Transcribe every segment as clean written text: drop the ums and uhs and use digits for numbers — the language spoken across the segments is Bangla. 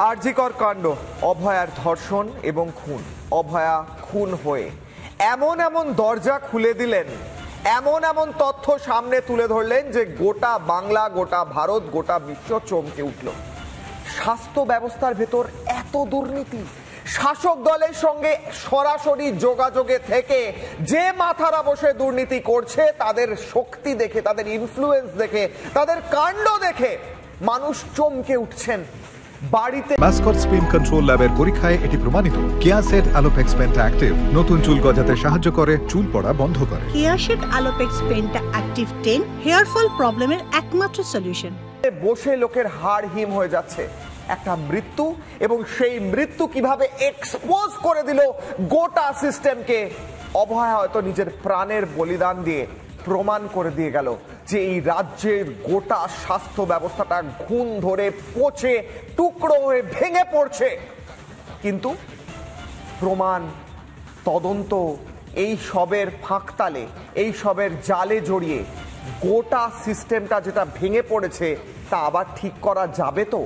আরজিকর কাণ্ড, অভয়ার ধর্ষণ এবং খুন। অভয়া খুন হয়ে এমন এমন দরজা খুলে দিলেন, এমন এমন তথ্য সামনে তুলে ধরলেন যে গোটা বাংলা, গোটা ভারত, গোটা বিশ্ব চমকে উঠল। স্বাস্থ্য ব্যবস্থার ভেতর এত দুর্নীতি, শাসক দলের সঙ্গে সরাসরি যোগাযোগে থেকে যে মাথারা বসে দুর্নীতি করছে, তাদের শক্তি দেখে, তাদের ইনফ্লুয়েন্স দেখে, তাদের কাণ্ড দেখে মানুষ চমকে উঠছেন। বাড়িতে মাস্কট স্পিন কন্ট্রোল ল্যাবের পরীক্ষায় এটি প্রমাণিত। কেয়াসেট আলোপেক্স পেন্টা অ্যাক্টিভ নতুন চুল গজাতে সাহায্য করে, চুল পড়া বন্ধ করে। Keya Seth Alopex penta active 10 hair fall প্রবলেমের একমাত্র সলিউশন। বসে লোকের হাড় হিম হয়ে যাচ্ছে একটা মৃত্যু, এবং সেই মৃত্যু কিভাবে এক্সপোজ করে দিল গোটা সিস্টেমকে। অভয়া হয়তো নিজের প্রাণের বলিদান দিয়ে প্রমাণ করে দিয়ে গেল যে এই রাজ্যের গোটা স্বাস্থ্য ব্যবস্থাটা ঘুণ ধরে পচে টুকরো হয়ে ভেঙে পড়ছে। কিন্তু প্রমাণ, তদন্ত, এই সবের ফাঁকতালে, এই সবের জালে জড়িয়ে গোটা সিস্টেমটা যেটা ভেঙে পড়েছে তা আবার ঠিক করা যাবে তো?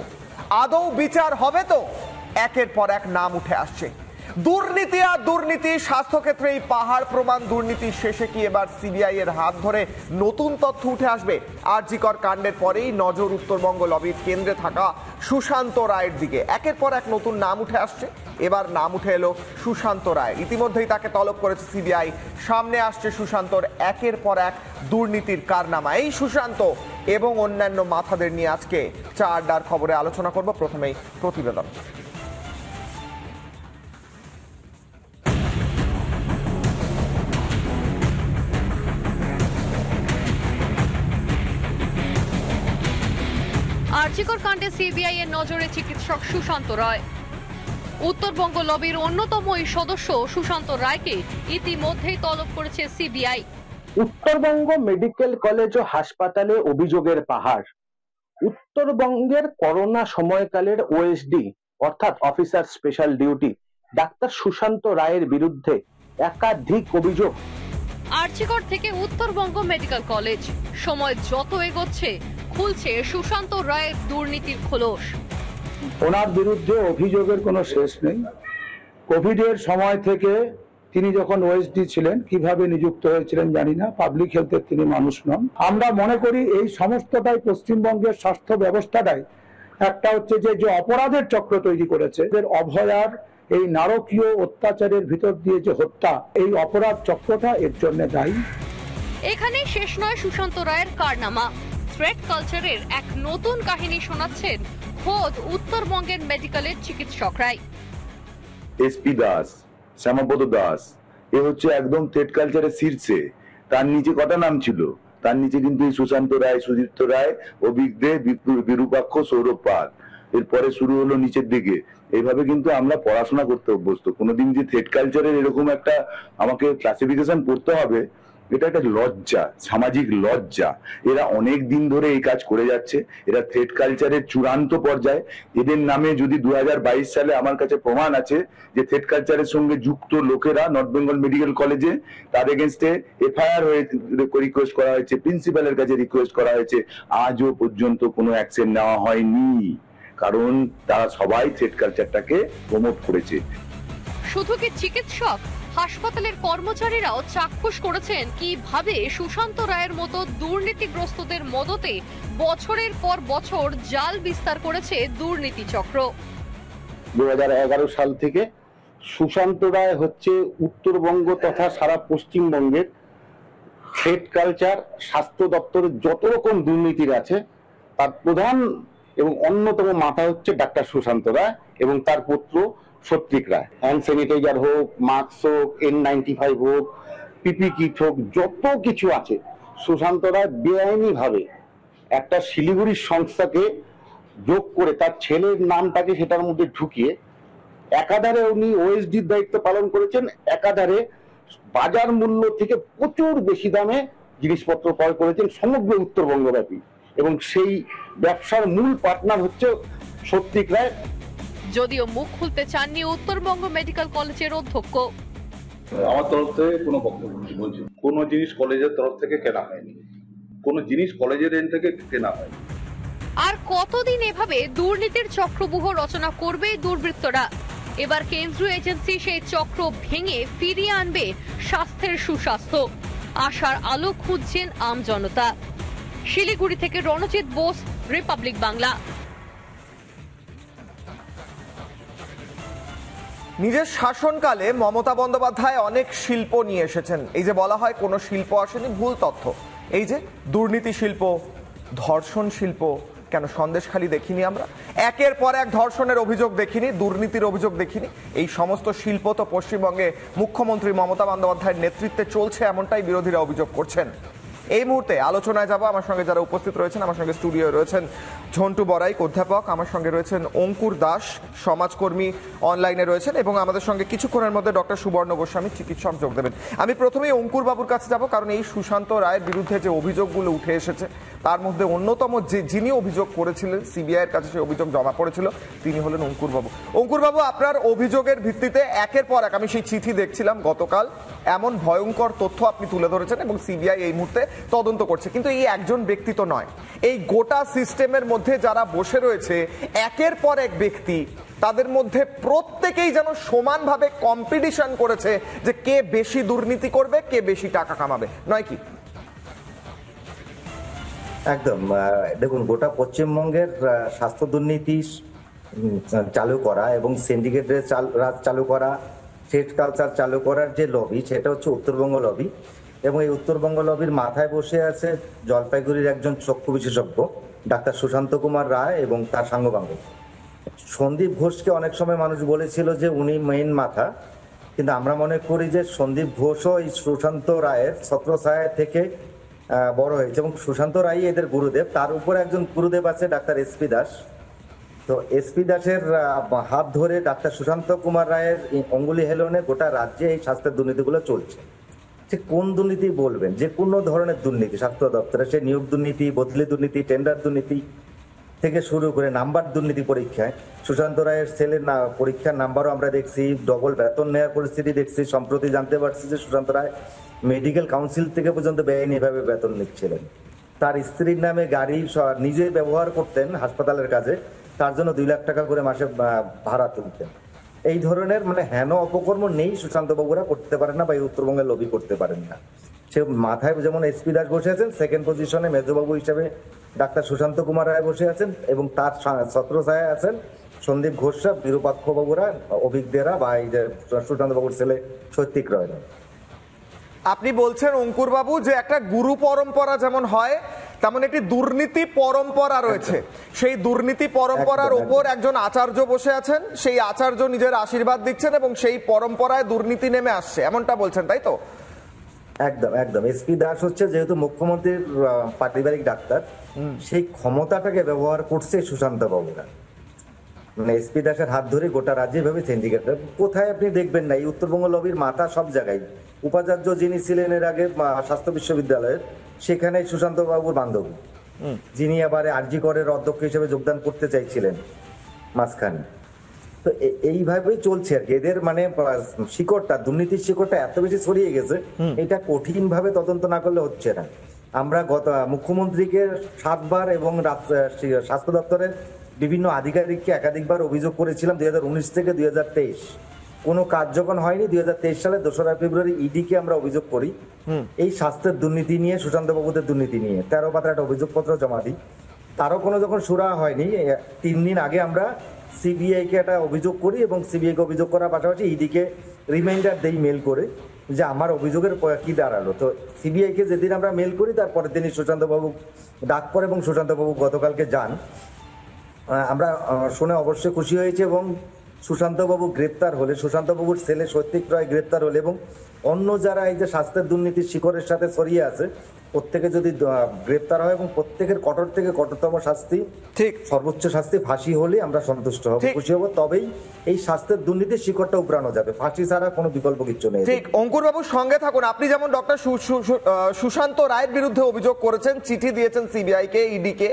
আদৌ বিচার হবে তো? একের পর এক নাম উঠে আসছে। দুর্নীতি আর দুর্নীতি, স্বাস্থ্যক্ষেত্রে এই পাহাড় প্রমাণ দুর্নীতির শেষে কি এবার সিবিআই এর হাত ধরে নতুন তথ্য উঠে আসবে? আরজিকর কাণ্ডের পরেই নজর উত্তরবঙ্গ লবির কেন্দ্রে থাকা সুশান্ত রায়ের দিকে। একের পর এক নতুন নাম উঠে আসছে। এবার নাম উঠে এলো সুশান্ত রায়। ইতিমধ্যেই তাকে তলব করেছে সিবিআই। সামনে আসছে সুশান্তর একের পর এক দুর্নীতির কারনামা। এই সুশান্ত এবং অন্যান্য মাথাদের নিয়ে আজকে চা আড্ডার খবরে আলোচনা করব। প্রথমেই প্রতিবেদন। আরজিকর কাণ্ডে সিবিআই এর নজরে চিকিৎসক সুশান্ত রায়। উত্তরবঙ্গ লবির অন্যতম এই সদস্য সুশান্ত রায়কে ইতিমধ্যেই তলব করেছে সিবিআই। উত্তরবঙ্গ মেডিকেল কলেজ ও হাসপাতালে অভিযোগের পাহাড়। উত্তরবঙ্গের করোনা সময়কালের ওএসডি অর্থাৎ অফিসার স্পেশাল ডিউটি ডাক্তার সুশান্ত রায়ের বিরুদ্ধে একাধিক অভিযোগ। আরজিকর থেকে উত্তরবঙ্গ মেডিকেল কলেজ, সময় যত এগোচ্ছে খুলছে সুশান্ত রায়ের দুর্নীতির খোলস। ওনার বিরুদ্ধে অভিযোগের কোনো শেষ নেই। কোভিডের সময় থেকে তিনি যখন ওএসডি ছিলেন, কিভাবে নিযুক্ত হয়েছিলেন জানি না, পাবলিক হেলথের তিনি মানুষ নন। আমরা মনে করি এই সমস্তটাই পশ্চিমবঙ্গের স্বাস্থ্য ব্যবস্থাটাই একটা হচ্ছে যে অপরাধের চক্র তৈরি করেছে। অভয়ার এই নারকীয় অত্যাচারের ভিতর দিয়ে যে হত্যা, এই অপরাধ চক্রটা এর জন্য দায়ী। এখানে শেষ নয় সুশান্ত রায়ের কারনামা। থ্রেট কালচারের এক নতুন কাহিনী শোনাচ্ছেন খোদ উত্তরবঙ্গের মেডিকেলের চিকিৎসকরাই। এসপি দাস, শ্যামাপদ দাস, এ হচ্ছে একদম থ্রেট কালচারের শীর্ষে। তার নিচে কটা নাম ছিল? তার নিচে কিন্তু সুশান্ত রায়, সুদীপ্ত রায়, অভিজ্ঞ, বিরূপাক্ষ, সৌরভ পাল। এরপরে শুরু হলো নিচের দিকে। এইভাবে কিন্তু আমরা পড়াশোনা করতে অভ্যস্ত। কোনোদিন যে থ্রেট কালচারের এরকম একটা আমাকে ক্লাসিফিকেশন পড়তে হবে, এটা একটা লজ্জা, সামাজিক লজ্জা। এরা অনেক দিন ধরে এই কাজ করে যাচ্ছে। এরা থ্রেট কালচারের চূড়ান্ত পর্যায়ে। এদের নামে যদি 2022 সালে আমার কাছে প্রমাণ আছে যে থ্রেট কালচারের সঙ্গে যুক্ত লোকেরা নর্থ বেঙ্গল মেডিকেল কলেজে, তার এগেনস্টে এফআইআর হয়ে রিকোয়েস্ট করা হয়েছে, প্রিন্সিপালের কাছে রিকোয়েস্ট করা হয়েছে, আজও পর্যন্ত কোনো অ্যাকশন নেওয়া হয়নি। কারণ তারা সবাই থ্রেট কালচারটাকে প্রমোট করেছে। শুধু কি চিকিৎসক, হাসপাতালের কর্মচারীরাও চাক্ষুষ করেছেন কিভাবে সুশান্ত রায়ের মতো দুর্নীতিগ্রস্তদের মদতে বছরের পর বছর জাল বিস্তার করেছে দুর্নীতি চক্র। 2011 সাল থেকে সুশান্ত রায় হচ্ছে উত্তরবঙ্গ তথা সারা পশ্চিমবঙ্গের থ্রেট কালচার, স্বাস্থ্য দপ্তরের যত রকম দুর্নীতির আছে তার প্রধান এবং অন্যতম মাথা হচ্ছে ডাক্তার সুশান্ত রায় এবং তার পুত্র সত্যিক রায়। হ্যান্ড স্যানিটাইজার হোক, মাস্ক হোক, N95 হোক, পিপি কিট হোক, যত কিছু আছে সুশান্ত রায় বেআইনি ভাবে একটা শিলিগুড়ির সংস্থাকে যোগ করে তার ছেলের নামটাকে সেটার মধ্যে ঢুকিয়ে একাধারে উনি ওএসডির দায়িত্ব পালন করেছেন, একাধারে বাজার মূল্য থেকে প্রচুর বেশি দামে জিনিসপত্র ক্রয় করেছেন সমগ্র উত্তরবঙ্গব্যাপী। এবং সেই ব্যবসার মূল পার্টনার হচ্ছে সত্যিক রায়। যদিও মুখ খুলতে চাননি উত্তরবঙ্গ মেডিকেল কলেজের অধ্যক্ষ। আমার তরফ থেকে কোনো বক্তব্য নেই। বলছি কোনো জিনিস কলেজের তরফ থেকে কেনা হয়নি, কোনো জিনিস কলেজের এন্ড থেকে কেনা হয়নি। আর কতদিন এভাবে দুর্নীতির চক্রব্যূহ রচনা করবে দুর্বৃত্তরা? এবার কেন্দ্রীয় এজেন্সি সেই চক্র ভেঙে ফিরিয়ে আনবে স্বাস্থ্যের সুস্বাস্থ্য। আশার আলো খুঁজছেন আমজনতা। শিলিগুড়ি থেকে রণজিৎ বোস, রিপাবলিক বাংলা। নিজের শাসনকালে মমতা বন্দ্যোপাধ্যায় অনেক শিল্প নিয়ে এসেছেন। এই যে বলা হয় কোনো শিল্প আসেনি, ভুল তথ্য। এই যে দুর্নীতি শিল্প, ধর্ষণ শিল্প, কেন সন্দেশখালি দেখিনি আমরা? একের পর এক ধর্ষণের অভিযোগ দেখিনি, দুর্নীতির অভিযোগ দেখিনি? এই সমস্ত শিল্প তো পশ্চিমবঙ্গে মুখ্যমন্ত্রী মমতা বন্দ্যোপাধ্যায়ের নেতৃত্বে চলছে, এমনটাই বিরোধীরা অভিযোগ করছেন। এই মুহূর্তে আলোচনায় যাব। আমার সঙ্গে যারা উপস্থিত রয়েছেন, আমার সঙ্গে স্টুডিও রয়েছেন ঝন্টু বড়াইক অধ্যাপক, আমার সঙ্গে রয়েছেন অঙ্কুর দাস সমাজকর্মী, অনলাইনে রয়েছেন, এবং আমাদের সঙ্গে কিছুক্ষণের মধ্যে ডক্টর সুবর্ণ গোস্বামী চিকিৎসক যোগ দেবেন। আমি প্রথমেই অঙ্কুর বাবুর কাছে যাব, কারণ এই সুশান্ত রায়ের বিরুদ্ধে যে অভিযোগগুলো উঠে এসেছে তার মধ্যে অন্যতম যিনি অভিযোগ করেছিলেন, সিবিআইয়ের কাছে সেই অভিযোগ জমা পড়েছিল, তিনি হলেন অঙ্কুর বাবু। অঙ্কুর বাবু, আপনার অভিযোগের ভিত্তিতে একের পর এক, আমি সেই চিঠি দেখছিলাম গতকাল, এমন ভয়ঙ্কর তথ্য আপনি তুলে ধরেছেন এবং সিবিআই এই মুহূর্তে তদন্ত করছে। কিন্তু এই একজন ব্যক্তি তো নয়, এই গোটা সিস্টেমের মধ্যে যারা বসে রয়েছে একের পর এক ব্যক্তি, তাদের মধ্যে প্রত্যেকেই যেন সমানভাবে কম্পিটিশন করেছে যে কে বেশি দুর্নীতি করবে, কে বেশি টাকা কামাবে, নয় কি? একদম। দেখুন, গোটা পশ্চিমবঙ্গের স্বাস্থ্য দুর্নীতি চালু করা এবং সিন্ডিকেটের রাজ চালু করা, স্টেট কালচার চালু করার যে লবি, সেটা হচ্ছে উত্তরবঙ্গ লবি। এবং এই উত্তরবঙ্গ লবির মাথায় বসে আছে জলপাইগুড়ির একজন চক্ষু বিশেষজ্ঞ ডাক্তার সুশান্ত কুমার রায় এবং তার সাঙ্গপাঙ্গ। সন্দীপ ঘোষকে অনেক সময় মানুষ বলেছিল যে উনি মেইন মাথা, কিন্তু আমরা মনে করি যে সন্দীপ ঘোষও এই সুশান্ত রায়ের ছত্রছায়া থেকে বড় হয়েছে এবং সুশান্ত রায় এদের গুরুদেব। তার উপরে একজন গুরুদেব আছে ডাক্তার এসপি দাস। তো এসপি দাসের হাত ধরে ডাক্তার সুশান্ত কুমার রায়ের অঙ্গুলি হেলনে গোটা রাজ্যে এই স্বাস্থ্যের দুর্নীতিগুলো চলছে। ঠিক কোন দুর্নীতি বলবেন? যে কোনো ধরনের দুর্নীতি স্বাস্থ্য দপ্তরে, সে নিয়োগ দুর্নীতি, বদলি দুর্নীতি, টেন্ডার দুর্নীতি থেকে শুরু করে নাম্বার দুর্নীতি। পরীক্ষায় সুশান্ত রায়ের ছেলের পরীক্ষার নাম্বারও আমরা দেখছি, ডবল বেতন নেওয়ার পরিস্থিতি দেখছি। সম্প্রতি জানতে পারছি যে সুশান্ত রায় মেডিকেল কাউন্সিল থেকে পর্যন্ত বেআইনিভাবে বেতন নিচ্ছিলেন। তার স্ত্রীর নামে গাড়ি নিজে ব্যবহার করতেন হাসপাতালের কাজে, তার জন্য 2 লাখ টাকা করে মাসে ভাড়া তুলতেন। এই ধরনের হেন অপকর্ম নেই সুশান্ত বাবুরা করতে পারেন না, বা এই উত্তরবঙ্গের লবি করতে পারেন না। সে মাথায় যেমন এসপি দাস বসে আছেন, সেকেন্ড পজিশনে মেজবাবু হিসেবে ডাক্তার সুশান্ত কুমার রায় বসে আছেন, এবং তার ছত্রছায়ায় আছেন সন্দীপ ঘোষরা, বিরূপাক্ষ বাবুরা, অভিজ্ঞরা, বা এই যে সুশান্ত বাবুর ছেলে সত্যিক রয়। আপনি বলছেন অঙ্কুর বাবু যে একটা গুরু পরম্পরা যেমন হয়, তেমন একটি দুর্নীতি পরম্পরা রয়েছে। সেই দুর্নীতি পরম্পরার উপর একজন আচার্য বসে আছেন, সেই আচার্য নিজের আশীর্বাদ দিচ্ছেন এবং সেই পরম্পরায় দুর্নীতি নেমে আসছে, এমনটা বলছেন, তাই তো? একদম একদম। এসপি দাস হচ্ছে যেহেতু মুখ্যমন্ত্রীর পারিবারিক ডাক্তার, সেই ক্ষমতাটাকে ব্যবহার করছে সুশান্ত বাবুরা। এসপি দাসের হাত ধরে গোটা রাজ্যে ভাবে সিন্ডিকেট। কোথায় আপনি দেখবেন না, এই উত্তরবঙ্গ লবির মাথা সব জায়গায়। উপাচার্য যিনি ছিলেন এর আগে স্বাস্থ্য বিশ্ববিদ্যালয়ের, সেখানে সুশান্ত বাবুর বান্ধবী, যিনি আবার আরজি করের অধ্যক্ষ হিসেবে যোগদান করতে চাইছিলেন মাঝখানে। তো এইভাবেই চলছে আর কি। এদের শিকড়টা, দুর্নীতির শিকড়টা এত বেশি ছড়িয়ে গেছে, এটা কঠিন ভাবে তদন্ত না করলে হচ্ছে না। আমরা মুখ্যমন্ত্রীকে 7 বার এবং স্বাস্থ্য দপ্তরের বিভিন্ন আধিকারিককে একাধিকবার অভিযোগ করেছিলাম 2019 থেকে 2023। কোনো কাজ যখন হয়নি, 2023 সালের 2রা ফেব্রুয়ারি ইডিকে আমরা অভিযোগ করি এই স্বাস্থ্যের দুর্নীতি নিয়ে, সুশান্ত বাবুদের দুর্নীতি নিয়ে। 13 পাতার একটা অভিযোগপত্র জমা দিই। তারও কোনো যখন সুরা হয়নি, 3 দিন আগে আমরা সিবিআই কে একটা অভিযোগ করি, এবং সিবিআই কে অভিযোগ করার পাশাপাশি ইডিকে রিমাইন্ডার দেই মেল করে যে আমার অভিযোগের কি দাঁড়ালো। তো সিবিআই কে যেদিন আমরা মেল করি, তারপরের দিনই সুশান্ত বাবু ডাক পড়ে এবং সুশান্ত বাবু গতকালকে যান। আমরা শুনে অবশ্যই খুশি হয়েছে, এবং সুশান্ত বাবু গ্রেপ্তার হলে, সুশান্ত বাবুর ছেলে সত্যিক রায় গ্রেপ্তার হলে, এবং অন্য যারা এই যে স্বাস্থ্যের দুর্নীতির শিকড়ের সাথে ছড়িয়ে আছে, প্রত্যেকে যদি গ্রেপ্তার হয় এবং প্রত্যেকের কঠোর থেকে কঠোরতম শাস্তি, ঠিক সর্বোচ্চ শাস্তি ফাঁসি হলে আমরা সন্তুষ্ট হব, খুশি হব। তবেই এই স্বাস্থ্যের দুর্নীতির শিকড়টা উপড়ানো যাবে। ফাঁসি ছাড়া কোনো বিকল্প কিছু নেই। ঠিক। অঙ্কুর বাবুর সঙ্গে থাকুন। আপনি যেমন ডক্টর সুশান্ত রায়ের বিরুদ্ধে অভিযোগ করেছেন, চিঠি দিয়েছেন সিবিআই কে, ইডি কে,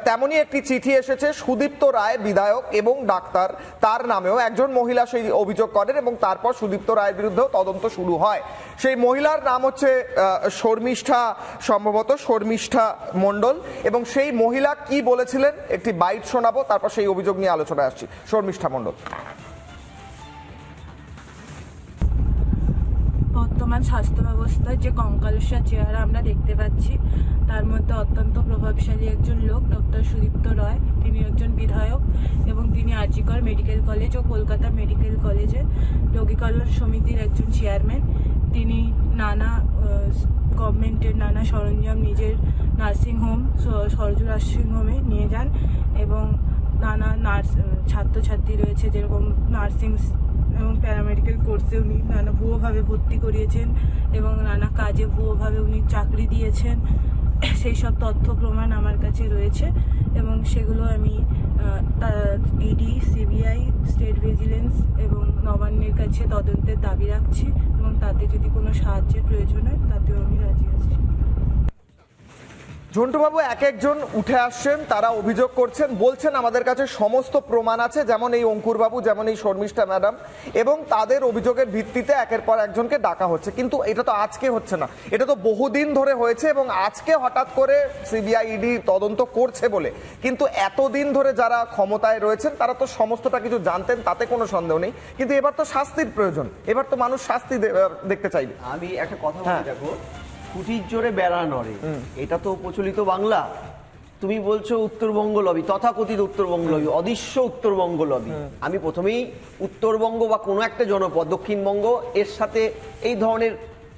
তেমনই একটি চিঠি এসেছে সুদীপ্ত রায় বিধায়ক এবং ডাক্তার, তার নামেও একজন মহিলা সেই অভিযোগ করেন, এবং তারপর সুদীপ্ত রায়ের বিরুদ্ধেও তদন্ত শুরু শুরু হয়। সেই মহিলার নাম হচ্ছে শর্মিষ্ঠা, সম্ভবত শর্মিষ্ঠা মণ্ডল, এবং সেই মহিলা কি বলেছিলেন একটি বাইট শোনাবো, তারপর সেই অভিযোগ নিয়ে আলোচনায় আসছি। শর্মিষ্ঠা মণ্ডল। বর্তমান স্বাস্থ্য ব্যবস্থার যে কঙ্কালসার চেহারা আমরা দেখতে পাচ্ছি, তার মধ্যে অত্যন্ত প্রভাবশালী একজন লোক ডক্টর সুদীপ্ত রয়। তিনি একজন বিধায়ক এবং তিনি আরজিকর মেডিকেল কলেজ ও কলকাতা মেডিকেল কলেজে রোগী কল্যাণ সমিতির একজন চেয়ারম্যান। তিনি নানা গভর্নমেন্টের নানা সরঞ্জাম নিজের নার্সিংহোম, সরজ নার্সিংহোমে নিয়ে যান এবং নানা ছাত্রছাত্রী রয়েছে যেরকম নার্সিং এবং প্যারামেডিক্যাল কোর্সে উনি নানা ভুয়োভাবে ভর্তি করিয়েছেন এবং নানা কাজে ভুয়োভাবে উনি চাকরি দিয়েছেন। সেই সব তথ্য প্রমাণ আমার কাছে রয়েছে এবং সেগুলো আমি ইডি, সিবিআই, স্টেট ভিজিলেন্স এবং নবান্নের কাছে তদন্তের দাবি রাখছি এবং তাতে যদি কোনো সাহায্যের প্রয়োজন হয় তাতেও আমি রাজি আছি। ঝন্টুবাবু, এক একজন উঠে আসছেন, তারা অভিযোগ করছেন, বলছেন আমাদের কাছে সমস্ত প্রমাণ আছে, যেমন এই অঙ্কুরবাবু, যেমন এই শর্মিষ্ঠা ম্যাডাম, এবং তাদের অভিযোগের ভিত্তিতে একের পর একজনকে ডাকা হচ্ছে। কিন্তু এটা তো আজকে হচ্ছে না, এটা তো বহুদিন ধরে হয়েছে এবং আজকে হঠাৎ করে সিবিআই, ইডি তদন্ত করছে বলে। কিন্তু এতদিন ধরে যারা ক্ষমতায় রয়েছেন তারা তো সমস্তটা কিছু জানতেন, তাতে কোনো সন্দেহ নেই। কিন্তু এবার তো শাস্তির প্রয়োজন, এবার তো মানুষ শাস্তি দেখতে চাইবে। আমি একটা কথা বলে দেখো, খুঁটির জোরে বেড়া নড়ে, এটা তো প্রচলিত বাংলা। তুমি বলছো উত্তরবঙ্গ লবি, তথাকথিত উত্তরবঙ্গ লবি, অদৃশ্য উত্তরবঙ্গ লবি। আমি প্রথমেই উত্তরবঙ্গ বা কোনো একটা জনপদ, দক্ষিণবঙ্গ, এর সাথে এই ধরনের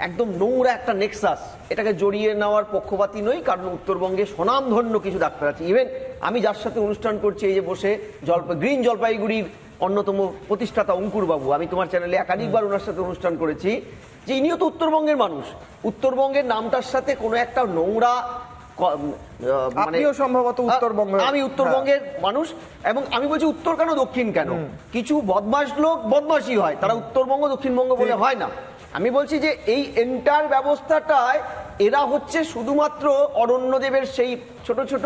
একদম নোংরা একটা নেক্সাস, এটাকে জড়িয়ে নেওয়ার পক্ষপাতী নই। কারণ উত্তরবঙ্গে স্বনামধন্য কিছু ডাক্তার আছে। ইভেন আমি যার সাথে অনুষ্ঠান করছি এই যে বসে, গ্রিন জলপাইগুড়ির অন্যতম প্রতিষ্ঠাতা অঙ্কুরবাবু, আমি তোমার চ্যানেলে একাধিকবার ওনার সাথে অনুষ্ঠান করেছি, যে ইনিও তো উত্তরবঙ্গের মানুষ। উত্তরবঙ্গের নামটার সাথে কোনো একটা নোংরা, সম্ভবত উত্তরবঙ্গ, আমি উত্তরবঙ্গের মানুষ, এবং আমি বলছি উত্তর কেন দক্ষিণ কেন, কিছু বদমাশ লোক বদমাশই হয়, তারা উত্তরবঙ্গ দক্ষিণবঙ্গ বলে হয় না। আমি বলছি যে এই এন্টার ব্যবস্থাটায় এরা হচ্ছে শুধুমাত্র অরণ্যদেবের সেই ছোট ছোট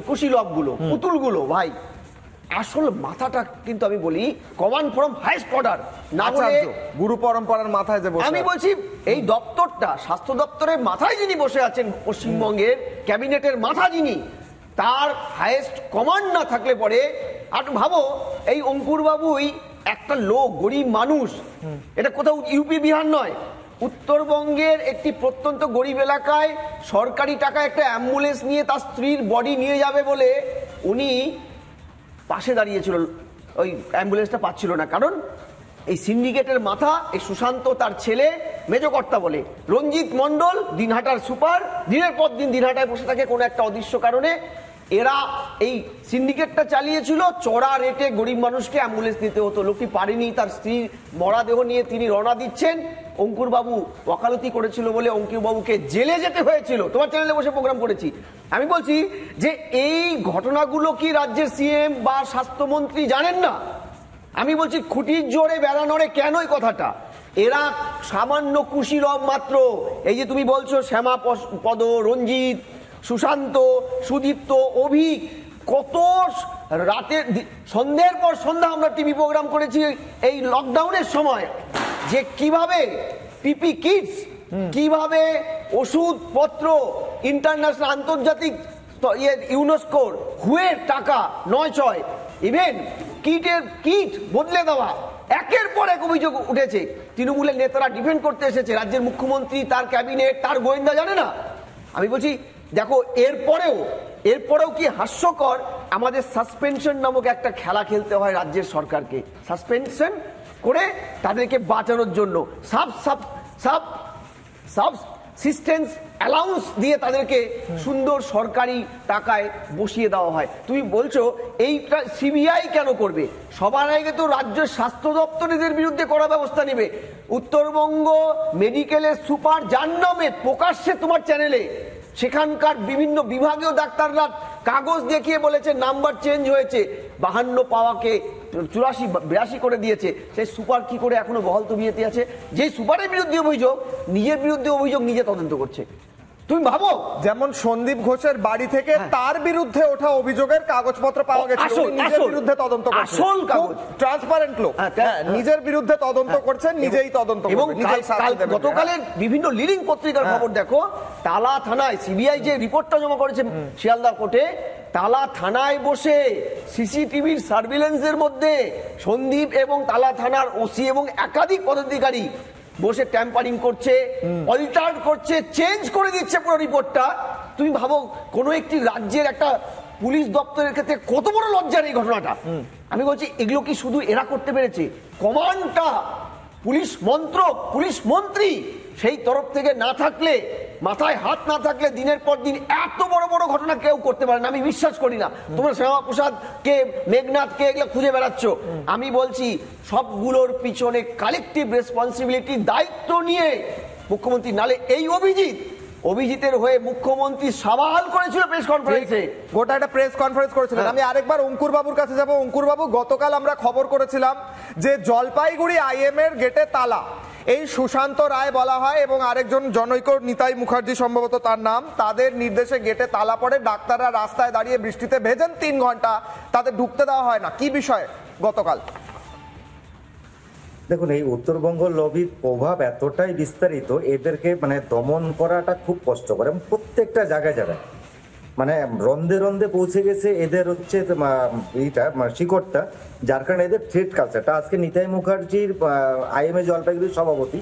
কুশীলবগুলো, পুতুলগুলো। ভাই আসল মাথাটা কিন্তু আমি বলি কমান্ড ফ্রম হাইস্ট অর্ডার, না হলে গুরু পরম্পরার মাথায় যে বসে, আমি বলছি এই দপ্তরটা, স্বাস্থ্য দপ্তরের মাথায় যিনি বসে আছেন, পশ্চিমবঙ্গের ক্যাবিনেটের মাথা যিনি, তার হাইস্ট কমান্ড না থাকলে পরে, আর ভাবো এই অঙ্কুর বাবুই একটা লোক, গরিব মানুষ, এটা কোথাও ইউপি বিহার নয়, উত্তরবঙ্গের একটি প্রত্যন্ত গরিব এলাকায় সরকারি টাকা একটা অ্যাম্বুলেন্স নিয়ে তার স্ত্রীর বডি নিয়ে যাবে বলে উনি পাশে দাঁড়িয়েছিল, ওই অ্যাম্বুলেন্সটা পাচ্ছিল না। কারণ এই সিন্ডিকেটের মাথা এই সুশান্ত, তার ছেলে মেজকর্তা বলে রঞ্জিত মণ্ডল, দিনহাটার সুপার, দিনের পর দিন দিনহাটায় বসে থাকে কোনো একটা অদৃশ্য কারণে। এরা এই সিন্ডিকেটটা চালিয়েছিল, চড়া রেটে গরিব মানুষকে অ্যাম্বুলেন্স দিতে হতো। লোকটি পারেনি, তার স্ত্রীর মরাদেহ নিয়ে তিনি রওনা দিচ্ছেন। অঙ্কুরবাবু ওকালতি করেছিল বলে অঙ্কুরবাবুকে জেলে যেতে হয়েছিল। তোমার চ্যানেলে বসে প্রোগ্রাম করেছি। আমি বলছি যে এই ঘটনাগুলো কি রাজ্যের সিএম বা স্বাস্থ্যমন্ত্রী জানেন না? আমি বলছি খুঁটির জোরে বেড়া নড়ে কেন এই কথাটা, এরা সামান্য কুশীলব মাত্র। এই যে তুমি বলছো শ্যামা পদ, রঞ্জিত, সুশান্ত, সুদীপ্ত, অভিক, কত রাতে সন্ধ্যের পর সন্ধ্যা আমরা টিভি প্রোগ্রাম করেছি এই লকডাউনের সময়, যে কিভাবে পিপি কিটস, কিভাবে ওষুধপত্র, ইন্টারন্যাশনাল আন্তর্জাতিক ইউনেস্কোর হুয়ের টাকা 9-6, ইভেন কিট বদলে দেওয়া, একের পর এক অভিযোগ উঠেছে। তৃণমূলের নেতারা ডিফেন্ড করতে এসেছে, রাজ্যের মুখ্যমন্ত্রী, তার ক্যাবিনেট, তার গোয়েন্দা জানে না। আমি বলছি দেখো, এরপরেও কি হাস্যকর, আমাদের সাসপেনশন নামক একটা খেলা খেলতে হয় রাজ্যের সরকারকে, সাসপেনশন করে তাদেরকে বাঁচানোর জন্য সাবসিস্টেন্স অ্যালাউন্স দিয়ে তাদেরকে সুন্দর সরকারি টাকায় বসিয়ে দেওয়া হয়। তুমি বলছো এইটা সিবিআই কেন করবে? সবার আগে তো রাজ্যের স্বাস্থ্য দপ্তর এদের বিরুদ্ধে কড়া ব্যবস্থা নেবে। উত্তরবঙ্গ মেডিকেলের সুপার, যার নামে প্রকাশ্যে তোমার চ্যানেলে সেখানকার বিভিন্ন বিভাগীয় ডাক্তাররা কাগজ দেখিয়ে বলেছে নাম্বার চেঞ্জ হয়েছে, 52 পাওয়াকে 84-82 করে দিয়েছে। সেই সুপার কি করে এখনো বহাল তবিয়তে আছে? যে সুপারের বিরুদ্ধে অভিযোগ, নিজের বিরুদ্ধে অভিযোগ নিজে তদন্ত করছে। তুমি ভাবো, যেমন সন্দীপ ঘোষের বাড়ি থেকে তার বিরুদ্ধে ওঠা অভিযোগের কাগজপত্র পাওয়া গেছে, নিজের বিরুদ্ধে তদন্ত করছেন, আসল কাগজ, ট্রান্সপারেন্ট লোক, নিজের বিরুদ্ধে তদন্ত করছেন, নিজেই তদন্ত এবং করবেন। গতকালের বিভিন্ন লিডিং পত্রিকার খবর দেখো, তালা থানায় সিবিআই যে রিপোর্টটা জমা করেছে শিয়ালদা কোর্টে, তালা থানায় বসে সিসিটিভির সার্ভিলেন্সের মধ্যে সন্দীপ এবং তালা থানার ওসি এবং একাধিক পদাধিকারী বসে ট্যাম্পারিং করছে, অল্টার করছে, চেঞ্জ করে দিচ্ছে পুরো রিপোর্টটা। তুমি ভাবো কোন একটি রাজ্যের একটা পুলিশ দপ্তরের ক্ষেত্রে কত বড় লজ্জার এই ঘটনাটা। আমি বলছি এগুলো কি শুধু এরা করতে পেরেছে? কমান্ডটা পুলিশ মন্ত্রক, পুলিশ মন্ত্রী সেই তরফ থেকে না থাকলে, মাথায় হাত না থাকলে দিনের পর দিন এত বড় বড় ঘটনা কেউ করতে পারে না। আমি বিশ্বাস করি না। তোমরা শ্যামা প্রসাদ কে, মেঘনাথ কে এগুলো খুঁজে বেড়াচ্ছ। আমি বলছি সবগুলোর পিছনে কালেকটিভ রেসপন্সিবিলিটি, দায়িত্ব নিয়ে মুখ্যমন্ত্রী, নালে এই অভিজিতের হয়ে মুখ্যমন্ত্রী সওয়াল করেছিল প্রেস কনফারেন্সে, গোটা একটা প্রেস কনফারেন্স করেছিলেন। আমি আরেকবার অঙ্কুর বাবুর কাছে যাব। অঙ্কুর বাবু, গতকাল আমরা খবর করেছিলাম যে জলপাইগুড়ি আইএম এর গেটে তালা, এই সুশান্ত রায় বলা হয় এবং আরেকজন জনৈক নিতাই মুখার্জি সম্ভবত তার নাম, তাদের নির্দেশে গেটে তালা পড়ে, ডাক্তাররা রাস্তায় দাঁড়িয়ে বৃষ্টিতে ভেজেন 3 ঘন্টা, তাদের ঢুকতে দেওয়া হয় না। কি বিষয় গতকাল? দেখুন, এই উত্তরবঙ্গ লবির প্রভাব এতটাই বিস্তারিত, এদেরকে মানে দমন করাটা খুব কষ্টকর এবং প্রত্যেকটা জায়গায় জায়গায় মানে রন্ধে রন্ধে পৌঁছে গেছে এদের হচ্ছে এইটা শিকড়টা, যার কারণে এদের থ্রেট কালচারটা। আজকে নিতাই মুখার্জির আইএমএ জলপাইগুড়ির সভাপতি,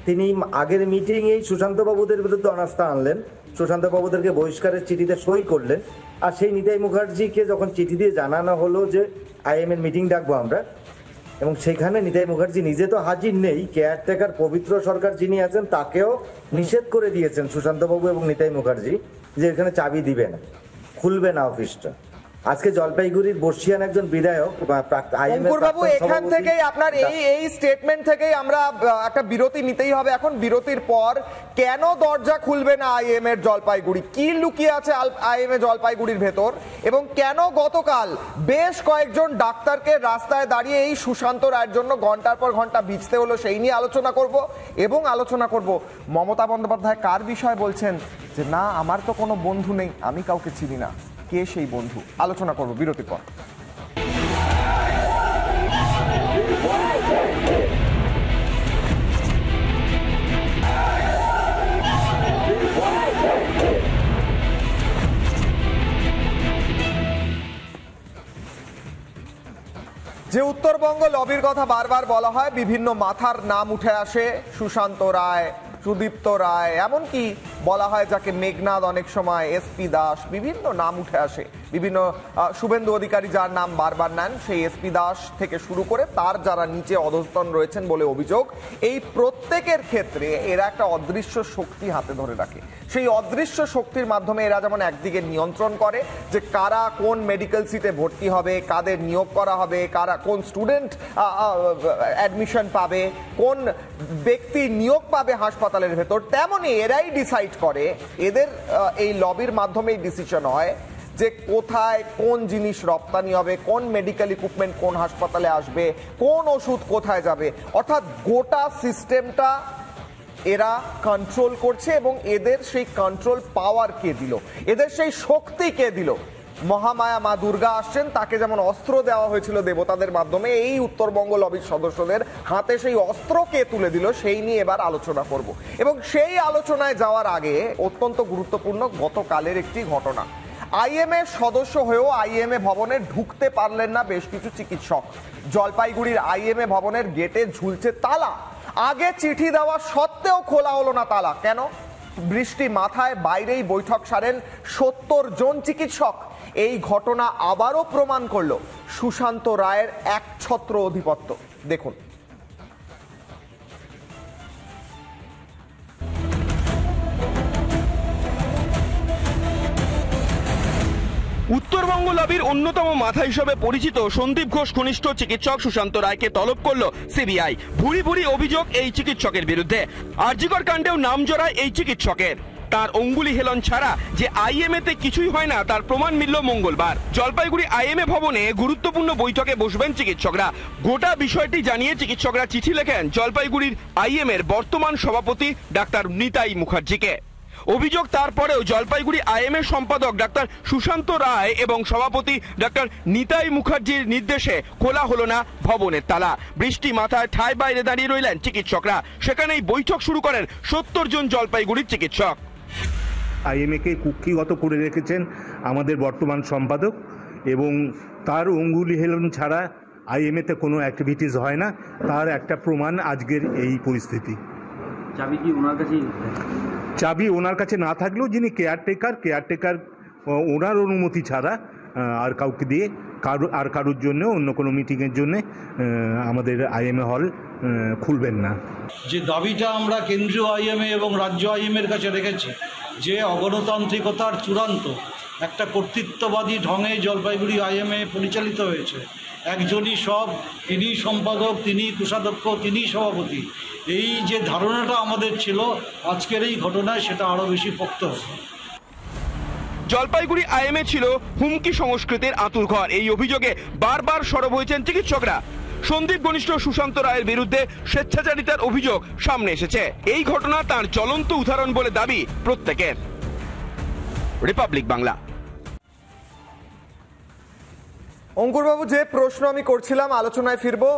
তিনি আগের মিটিংয়েই সুশান্ত বাবুদের বিরুদ্ধে অনাস্থা আনলেন, সুশান্ত বাবুদেরকে বহিষ্কারের চিঠিতে সই করলেন। আর সেই নিতাই মুখার্জিকে যখন চিঠি দিয়ে জানানো হলো যে আইএমএর মিটিং ডাকবো আমরা, এবং সেখানে নিতাই মুখার্জি নিজে তো হাজির নেই, কেয়ারটেকার পবিত্র সরকার যিনি আছেন তাকেও নিষেধ করে দিয়েছেন সুশান্তবাবু এবং নিতাই মুখার্জি যে এখানে চাবি দিবে না, খুলবে না অফিসটা। আজকে জলপাইগুড়ির বর্ষিয়ান একজন বিধায়ক, অঙ্কুর বাবু, এখান থেকেই আপনার এই স্টেটমেন্ট থেকেই আমরা একটা বিরতি নিতেই হবে। এখন বিরতির পর কেন দরজা খুলবে না আইএম এর জলপাইগুড়ি, কি লুকিয়ে আছে আইএম এ জলপাইগুড়ির ভেতর, এবং কেন গতকাল বেশ কয়েকজন ডাক্তারকে রাস্তায় দাঁড়িয়ে এই সুশান্ত রায়ের জন্য ঘন্টার পর ঘন্টা ভিজতে হলো, সেই নিয়ে আলোচনা করব। এবং আলোচনা করব মমতা বন্দ্যোপাধ্যায় কার বিষয় বলছেন যে না আমার তো কোনো বন্ধু নেই, আমি কাউকে চিনি না, কে সেই বন্ধু, আলোচনা করব বিরতির পর। যে উত্তরবঙ্গ লবির কথা বারবার বলা হয়, বিভিন্ন মাথার নাম উঠে আসে, সুশান্ত রায়, সুদীপ্ত রায়, এমনকি বলা হয় যাকে মেঘনাদ, অনেক সময় এসপি দাস, বিভিন্ন নাম উঠে আসে, বিভিন্ন শুভেন্দু অধিকারী যার নাম বারবার নেন, সেই এসপি দাস থেকে শুরু করে তার যারা নিচে অধস্তন রয়েছেন বলে অভিযোগ। এই প্রত্যেকের ক্ষেত্রে এরা একটা অদৃশ্য শক্তি হাতে ধরে রাখে। সেই অদৃশ্য শক্তির মাধ্যমে এরা যেমন একদিকে নিয়ন্ত্রণ করে যে কারা কোন মেডিকেল সিটে ভর্তি হবে, কাদের নিয়োগ করা হবে, কারা কোন স্টুডেন্ট অ্যাডমিশন পাবে, কোন ব্যক্তি নিয়োগ পাবে হাসপাতালের ভেতর, তেমনই এরাই ডিসাইড করে, এদের এই লবির মাধ্যমেই ডিসিশন হয় যে কোথায় কোন জিনিস রপ্তানি হবে, কোন মেডিকেল ইকুইপমেন্ট কোন হাসপাতালে আসবে, কোন ওষুধ কোথায় যাবে। অর্থাৎ গোটা সিস্টেমটা এরা কন্ট্রোল করছে এবং এদের সেই কন্ট্রোল পাওয়ার কে দিল, এদের সেই শক্তি কে দিল? মহামায়া মা দুর্গা আসছেন, তাকে যেমন অস্ত্র দেওয়া হয়েছিল দেবতাদের মাধ্যমে, এই উত্তরবঙ্গ লবির সদস্যদের হাতে সেই অস্ত্র কে তুলে দিল, সেই নিয়ে এবার আলোচনা করব। এবং সেই আলোচনায় যাওয়ার আগে অত্যন্ত গুরুত্বপূর্ণ গতকালের একটি ঘটনা। আইএমএ সদস্য হয়েও আইএমএ ভবনে ঢুকতে পারলেন না বেশ কিছু চিকিৎসক। জলপাইগুড়ির আইএমএ ভবনের গেটে ঝুলছে তালা, আগে চিঠি দেওয়া সত্ত্বেও খোলা হলো না তালা। কেন? বৃষ্টি মাথায় বাইরেই বৈঠক সারেন 70 জন চিকিৎসক। এই ঘটনা আবারও প্রমাণ করলো সুশান্ত রায়ের একছত্র আধিপত্য। দেখুন, উত্তরবঙ্গ লবির অন্যতম মাথা হিসেবে পরিচিত সন্দীপ ঘোষ ঘনিষ্ঠ চিকিৎসক সুশান্ত রায়কে তলব করলো সিবিআই। ভুরি ভুরি অভিযোগ এই চিকিৎসকের বিরুদ্ধে। আরজিকর কাণ্ডেও নাম জড়ায় এই চিকিৎসকের। তার অঙ্গুলি হেলন ছাড়া যে আইএমএ তে কিছুই হয় না তার প্রমাণ মিলল মঙ্গলবার। জলপাইগুড়ি আইএমএ ভবনে গুরুত্বপূর্ণ বৈঠকে বসবেন চিকিৎসকরা। গোটা বিষয়টি জানিয়ে চিকিৎসকরা চিঠি লেখেন জলপাইগুড়ির আইএমএর বর্তমান সভাপতি ডাক্তার নিতাই মুখার্জিকে। অভিযোগ তারপরেও জলপাইগুড়ি আইএমএ সম্পাদক ডাক্তার সুশান্ত রায় এবং সভাপতি ডাক্তার নিতাই মুখার্জির নির্দেশে খোলা হলো না ভবনের তালা। বৃষ্টি মাথায় ঠায় বাইরে দাঁড়িয়ে রইলেন চিকিৎসকরা। সেখানেই বৈঠক শুরু করেন 70 জন জলপাইগুড়ির চিকিৎসক। আইএমএ কে কুক্ষিগত করে রেখেছেন আমাদের বর্তমান সম্পাদক, এবং তার অঙ্গুলি হেলন ছাড়া আইএমএতে কোনো অ্যাক্টিভিটিস হয় না। তার একটা প্রমাণ আজকের এই পরিস্থিতি। চাবি কি ওনার কাছেই? চাবি ওনার কাছে না থাকলেও যিনি কেয়ারটেকার ওনার অনুমতি ছাড়া আর কাউকে দিয়ে কারোর জন্য অন্য কোনো মিটিংয়ের জন্য আমাদের আইএমএ হল খুলবেন না। যে দাবিটা আমরা কেন্দ্রীয় আইএমএ এবং রাজ্য আইএমএর কাছে রেখেছি, যে অগণতান্ত্রিকতার চূড়ান্ত একটা কর্তৃত্ববাদী ঢঙে জলপাইগুড়ি আইএমএ পরিচালিত হয়েছে। একজনই সব, তিনি সম্পাদক, তিনি কোষাধ্যক্ষ, তিনি সভাপতি। এই যে ধারণাটা আমাদের ছিল, আজকের এই ঘটনায় সেটা আরও বেশি পোক্ত হবে। জলপাইগুড়ি আইএমএ ছিল হুমকি সংস্কৃতির আঁতুড়ঘর। এই অভিযোগে বারবার সরব হয়েছেন চিকিৎসকরা। সন্দীপ ঘনিষ্ঠ সুশান্ত রায়ের বিরুদ্ধে স্বেচ্ছাচারিতার অভিযোগ সামনে এসেছে। এই ঘটনা তার জ্বলন্ত উদাহরণ বলে দাবি প্রত্যেকের। রিপাবলিক বাংলা। অঙ্কুরবাবু, যে প্রশ্ন আমি করছিলাম, আলোচনায় ফিরবো।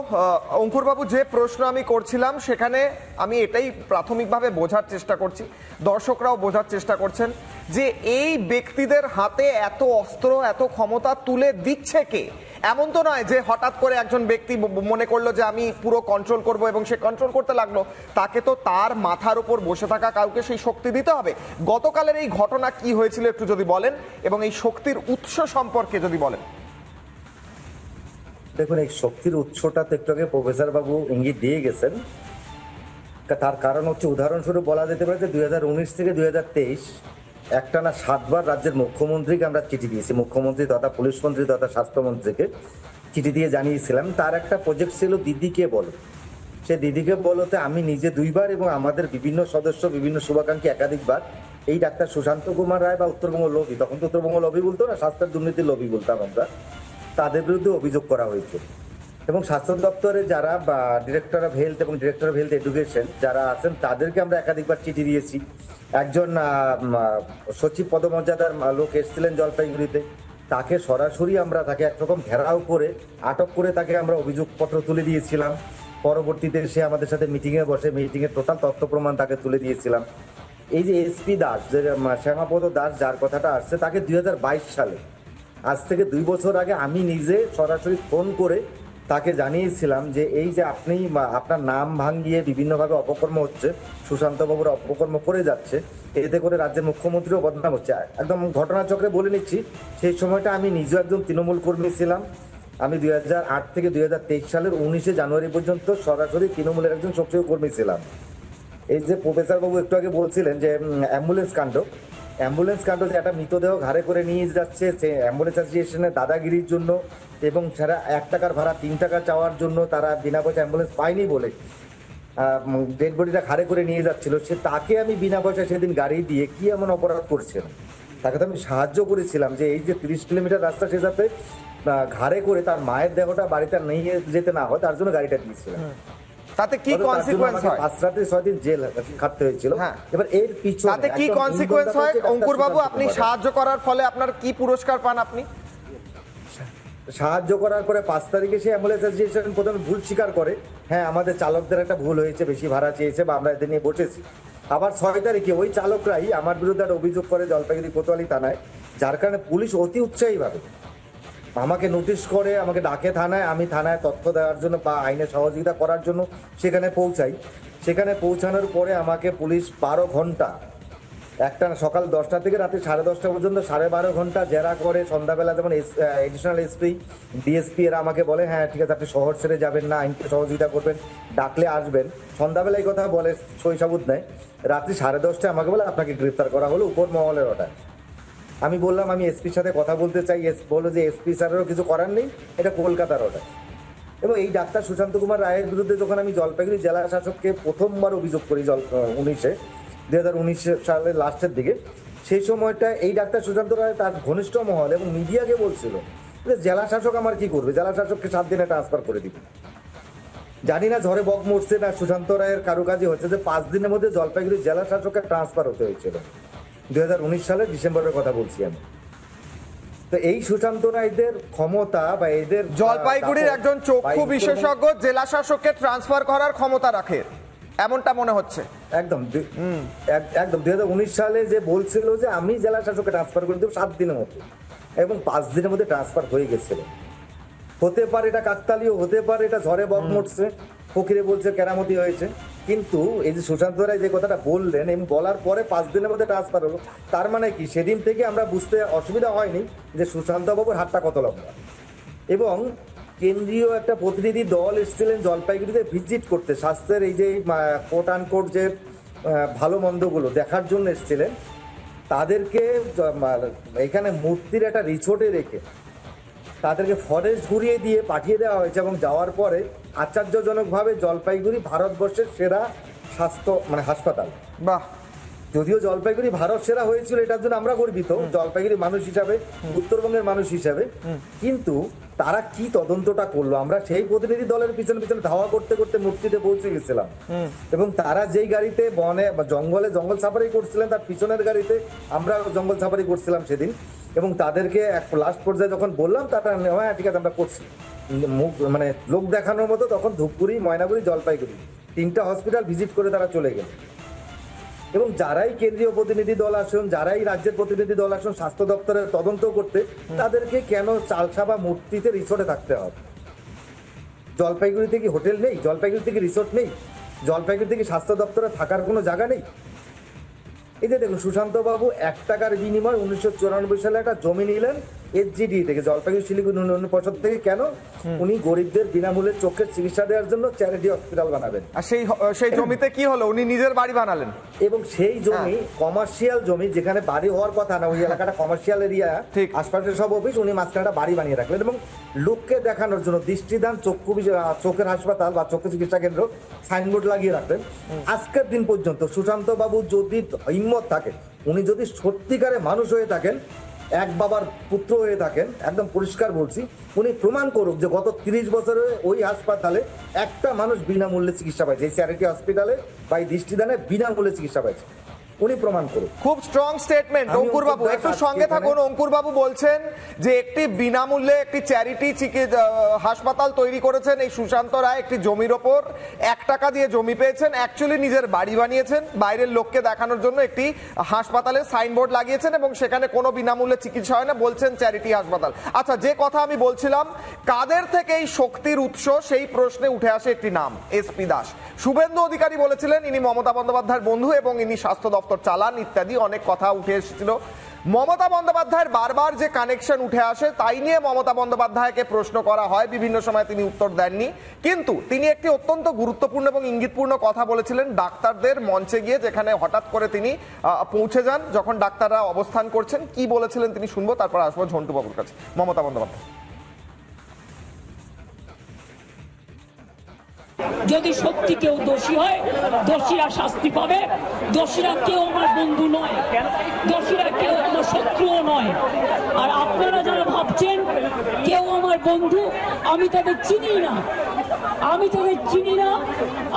অঙ্কুরবাবু, যে প্রশ্ন আমি করছিলাম সেখানে আমি এটাই প্রাথমিকভাবে বোঝার চেষ্টা করছি, দর্শকরাও বোঝার চেষ্টা করছেন, যে এই ব্যক্তিদের হাতে এত অস্ত্র, এত ক্ষমতা তুলে দিচ্ছে কে? এমন তো নয় যে হঠাৎ করে একজন ব্যক্তি মনে করলো যে আমি পুরো কন্ট্রোল করব এবং সে কন্ট্রোল করতে লাগলো। তাকে তো তার মাথার উপর বসে থাকা কাউকে সেই শক্তি দিতে হবে। গতকালের এই ঘটনা কি হয়েছিল একটু যদি বলেন, এবং এই শক্তির উৎস সম্পর্কে যদি বলেন। দেখুন, এই শক্তির উৎসটা তো একটু আগে প্রফেসর বাবু ইঙ্গিত দিয়ে গেছেন। তার কারণ হচ্ছে, উদাহরণস্বরূপ বলা যেতে পারে যে 2019 থেকে 2023 একটানা 7 বার রাজ্যের মুখ্যমন্ত্রীকে আমরা চিঠি দিয়েছি। মুখ্যমন্ত্রী তথা পুলিশ মন্ত্রী তথা স্বাস্থ্যমন্ত্রীকে চিঠি দিয়ে জানিয়েছিলাম। তার একটা প্রজেক্ট ছিল দিদিকে বলো। সে দিদিকে বলোতে আমি নিজে 2 বার এবং আমাদের বিভিন্ন সদস্য, বিভিন্ন শুভাকাঙ্ক্ষী একাধিকবার এই ডাক্তার সুশান্ত কুমার রায় বা উত্তরবঙ্গ লবি, তখন তো উত্তরবঙ্গ লবি বলতো না, স্বাস্থ্যের দুর্নীতির লবি বলতাম আমরা, তাদের বিরুদ্ধে অভিযোগ করা হয়েছে। এবং স্বাস্থ্য দপ্তরে যারা বা ডিরেক্টর অফ হেলথ এবং ডিরেক্টর অফ হেলথ এডুকেশন যারা আছেন, তাদেরকে আমরা একাধিকবার চিঠি দিয়েছি। একজন সচিব পদমর্যাদার লোক এসেছিলেন জলপাইগুড়িতে, তাকে সরাসরি আমরা তাকে একরকম ঘেরাও করে আটক করে তাকে আমরা অভিযোগপত্র তুলে দিয়েছিলাম। পরবর্তীতে সে আমাদের সাথে মিটিংয়ে বসে মিটিংয়ের টোটাল তথ্য প্রমাণ তাকে তুলে দিয়েছিলাম। এই যে এসপি দাস, যে শ্যামাপদ দাস যার কথাটা আসছে, তাকে 2022 সালে, আজ থেকে 2 বছর আগে আমি নিজে সরাসরি ফোন করে তাকে জানিয়েছিলাম যে এই যে আপনি আপনার নাম ভাঙিয়ে বিভিন্নভাবে অপকর্ম হচ্ছে, সুশান্ত বাবুর অপকর্ম করে যাচ্ছে, এতে করে রাজ্যের মুখ্যমন্ত্রীও বদনাম হচ্ছে। একদম ঘটনাচক্রে বলে নিচ্ছি, সেই সময়টা আমি নিজেও একজন তৃণমূল কর্মী ছিলাম। আমি 2008 থেকে 2023 সালের 19শে জানুয়ারি পর্যন্ত সরাসরি তৃণমূলের একজন সক্রিয় কর্মী ছিলাম। এই যে প্রফেসর বাবু একটু আগে বলছিলেন যে অ্যাম্বুলেন্স কাণ্ড, যে একটা মৃতদেহ ঘাড়ে করে নিয়ে যাচ্ছে অ্যাম্বুলেন্স অ্যাসোসিয়েশনের দাদাগিরির জন্য, এবং সেটা 1 টাকার ভাড়া 3 টাকা চাওয়ার জন্য তারা বিনা পয়সা অ্যাম্বুলেন্স পায়নি বলে ডেড বডিটা ঘাড়ে করে নিয়ে যাচ্ছিল। তাকে আমি বিনা পয়সায় সেদিন গাড়ি দিয়ে কি এমন অপরাধ করছিলাম, তাকে তো আমি সাহায্য করেছিলাম যে এই যে 30 কিলোমিটার রাস্তা, সে যাতে ঘাড়ে করে তার মায়ের দেহটা বাড়িতে নিয়ে যেতে না হয়, তার জন্য গাড়িটা দিয়েছিলাম। তাতে কি কনসিকোয়েন্স হয়? 5 রাতে 6 দিন জেল খাটতে হয়েছিল। এবার এর পিছনে তাতে কি কনসিকোয়েন্স হয় অঙ্কুর বাবু? আপনি সাহায্য করার ফলে আপনার কি পুরস্কার পান? আপনি সাহায্য করার পরে 5 তারিখে সে অ্যাম্বুলেন্স অ্যাসোসিয়েশন প্রথমে ভুল স্বীকার করে, হ্যাঁ আমাদের চালকদের একটা ভুল হয়েছে, বেশি ভাড়া চেয়েছে বা আমরা এদের নিয়ে বসেছি। আবার 6 তারিখে ওই চালকরাই আমার বিরুদ্ধে একটা অভিযোগ করে জলপাইগুড়ি কোতোয়ালি থানায়, যার কারণে পুলিশ অতি উৎসাহীভাবে আমাকে নোটিশ করে, আমাকে ডাকে থানায়। আমি থানায় তথ্য দেওয়ার জন্য বা আইনে সহযোগিতা করার জন্য সেখানে পৌঁছাই। সেখানে পৌঁছানোর পরে আমাকে পুলিশ 12 ঘন্টা, একটা সকাল 10টা থেকে রাতে 10:30 পর্যন্ত 12.5 ঘন্টা জেরা করে। সন্ধ্যাবেলা যেমন এডিশনাল এসপি, ডিএসপি এরা আমাকে বলে হ্যাঁ ঠিক আছে, আপনি শহর ছেড়ে যাবেন না, আইনকে সহযোগিতা করবেন, ডাকলে আসবেন। সন্ধ্যাবেলা এই কথা বলে, সই সাবুত নেয়। রাত্রি 10:30টায় আমাকে বলে আপনাকে গ্রেফতার করা হলো উপর মহলের অর্ডার। আমি বললাম আমি এসপির সাথে কথা বলতে চাই। বললো যে এসপি স্যারেরও কিছু করার নেই, এটা কলকাতার অর্ডার। এবং এই ডাক্তার সুশান্ত কুমার রায়ের বিরুদ্ধে যখন আমি জলপাইগুড়ি জেলা শাসককে প্রথমবার অভিযোগ করি 2019 সালের লাস্টের দিকে, সেই সময়টা এই ডাক্তার সুশান্ত রায় তার ঘনিষ্ঠ মহল এবং মিডিয়াকে বলছিল যে জেলা শাসক আমার কি করবে, জেলা শাসককে 7 দিনে ট্রান্সফার করে দিবে। জানি না ঝড়ে বক মরছে না সুশান্ত রায়ের কারুকাজে হচ্ছে যে 5 দিনের মধ্যে জলপাইগুড়ি জেলা শাসকের ট্রান্সফার হতে হয়েছিল। 2019 সালের ডিসেম্বরের কথা বলছি আমি। তো এই সুশান্ত রায়দের ক্ষমতা বা এদের জলপাইগুড়ির একজন চক্ষু বিশেষজ্ঞ জেলা শাসককে ট্রান্সফার করার ক্ষমতা রাখে এমনটা মনে হচ্ছে। একদম 2019 সালে যে বলছিল যে আমি জেলা শাসককে ট্রান্সফার করে দেবো 7 দিনের মধ্যে, এবং 5 দিনের মধ্যে ট্রান্সফার হয়ে গেছিল। হতে পারে এটা কাকতালীয়, হতে পারে এটা ঝড়ে বক মরছে, ফকিরে বলছে কেরামতি হয়েছে, কিন্তু এই যে সুশান্ত রায় যে কথাটা বললেন এবং বলার পরে 5 দিনের মধ্যে ট্রান্সফার হলো, তার মানে কি সেদিন থেকে আমরা বুঝতে অসুবিধা হয়নি যে সুশান্ত বাবুর হাতটা কত লম্বা। এবং কেন্দ্রীয় একটা প্রতিনিধি দল এসেছিলেন জলপাইগুড়িতে ভিজিট করতে, স্বাস্থ্যের এই যে কোট আনকোট যে ভালো মন্দগুলো দেখার জন্য এসেছিলেন, তাদেরকে এখানে মূর্তির একটা রিসোর্টে রেখে তাদেরকে ফরেস্ট ঘুরিয়ে দিয়ে পাঠিয়ে দেওয়া হয়েছে, এবং যাওয়ার পরে আশ্চর্যজনকভাবে জলপাইগুড়ি ভারতবর্ষের সেরা স্বাস্থ্য হাসপাতাল। বাহ! যদিও জলপাইগুড়ি ভারত সেরা হয়েছিল, এটার জন্য আমরা গর্বিত জলপাইগুড়ির মানুষ হিসাবে, উত্তরবঙ্গের মানুষ হিসাবে, কিন্তু তারা কি তদন্তটা করলো, আমরা সেই প্রতিনিধি দলের পিছনে পিছনে ধাওয়া করতে করতে মূর্তিতে পৌঁছে গেছিলাম, এবং তারা যেই গাড়িতে বনে বা জঙ্গল সাফারি করছিলেন তার পিছনের গাড়িতে আমরা জঙ্গল সাফারি করছিলাম সেদিন, এবং তাদেরকে এক লাস্ট পর্যায়ে যখন বললাম তারা হ্যাঁ ঠিক আছে আমরা করছি, লোক দেখানোর মতো তখন ধূপগুড়ি, ময়নাগুড়ি, জলপাইগুড়ি 3টা হসপিটাল ভিজিট করে তারা চলে গেল। এবং যারাই কেন্দ্রীয় প্রতিনিধি দল আসুন, যারাই রাজ্যের প্রতিনিধি দল আসুন স্বাস্থ্য দপ্তরের তদন্ত করতে, তাদেরকে কেন চালসা বা মূর্তিতে রিসোর্টে থাকতে হবে? জলপাইগুড়িতে কি হোটেল নেই? জলপাইগুড়িতে কি রিসোর্ট নেই? জলপাইগুড়িতে কি স্বাস্থ্য দপ্তরে থাকার কোনো জায়গা নেই? এই যে দেখুন, সুশান্ত বাবু 1 টাকার বিনিময়ে 1994 সালে একটা জমি নিলেন SGD থেকে, জলপাইগুড়ি শিলিগুড়ি উন্নয়ন পর্ষদ থেকে। কেন? উনি গরিবদের বিনামূল্যে চোখের চিকিৎসা দেওয়ার জন্য চ্যারিটি হসপিটাল বানাবেন। আর সেই জমিতে কি হলো? উনি নিজের বাড়ি বানালেন, এবং সেই জমি কমার্শিয়াল জমি, যেখানে বাড়ি হওয়ার কথা না, ওই এলাকাটা কমার্শিয়াল এরিয়া, আশপাশের সব অফিস, উনি মাঝখানে বাড়ি বানিয়ে রাখলেন, এবং লোককে দেখানোর জন্য দৃষ্টিদান চোখের হাসপাতাল বা চক্ষু চিকিৎসা কেন্দ্র সাইনবোর্ড লাগিয়ে রাখলেন। আজকের দিন পর্যন্ত সুশান্ত বাবু যদি হিম্মত থাকে, উনি যদি সত্যিকারে মানুষ হয়ে থাকেন, এক বাবার পুত্র হয়ে থাকেন, একদম পরিষ্কার বলছি, উনি প্রমাণ করুক যে গত 30 বছরে ওই হাসপাতালে একটা মানুষ বিনামূল্যে চিকিৎসা পাইছে, এই চ্যারিটি হসপিটালে বা এই দৃষ্টিদানে বিনামূল্যে চিকিৎসা পাইছে, উনি প্রমাণ করুন। খুব স্ট্রং স্টেটমেন্ট অঙ্কুর বাবু, একটু সঙ্গে থাকুন। অঙ্কুর বাবু বলছেন যে একটি বিনামূল্যে একটি চ্যারিটি হাসপাতাল তৈরি করেছেন এই সুশান্ত রায়, একটি জমির ওপর 1 টাকা দিয়ে জমি পেয়েছেন, অ্যাকচুয়ালি নিজের বাড়ি বানিয়েছেন, বাইরের লোককে দেখানোর জন্য একটি হাসপাতালে সাইনবোর্ড লাগিয়েছেন, এবং সেখানে কোনো বিনামূল্যে চিকিৎসা হয় না, বলছেন চ্যারিটি হাসপাতাল। আচ্ছা, যে কথা আমি বলছিলাম, কাদের থেকে এই শক্তির উৎস, সেই প্রশ্নে উঠে আসে একটি নাম, SP দাস। শুভেন্দু অধিকারী বলেছিলেন ইনি মমতা বন্দ্যোপাধ্যায়ের বন্ধু এবং ইনি স্বাস্থ্য দপ্তর চালান, ইত্যাদি অনেক কথা উঠে এসেছিল। মমতা বন্দ্যোপাধ্যায়ের বারবার যে কানেকশন উঠে আসে, তাই নিয়ে মমতা বন্দ্যোপাধ্যায়কে প্রশ্ন করা হয়, বিভিন্ন সময় তিনি উত্তর দেননি, কিন্তু তিনি একটি অত্যন্ত গুরুত্বপূর্ণ এবং ইঙ্গিতপূর্ণ কথা বলেছিলেন ডাক্তারদের মঞ্চে গিয়ে, যেখানে হঠাৎ করে তিনি পৌঁছে যান যখন ডাক্তাররা অবস্থান করছেন। কি বলেছিলেন তিনি শুনবো, তারপর আসবো ঝন্টু বাবুর কাছে। মমতা বন্দ্যোপাধ্যায়: যদি সত্যি কেউ দোষী হয়, দোষীরা শাস্তি পাবে। দোষীরা কেউ আমার বন্ধু নয়, দোষীরা কেউ আমার শত্রুও নয়। আর আপনারা যারা ভাবছেন কেউ আমার বন্ধু, আমি তাদের চিনি না, আমি তাদের চিনি না,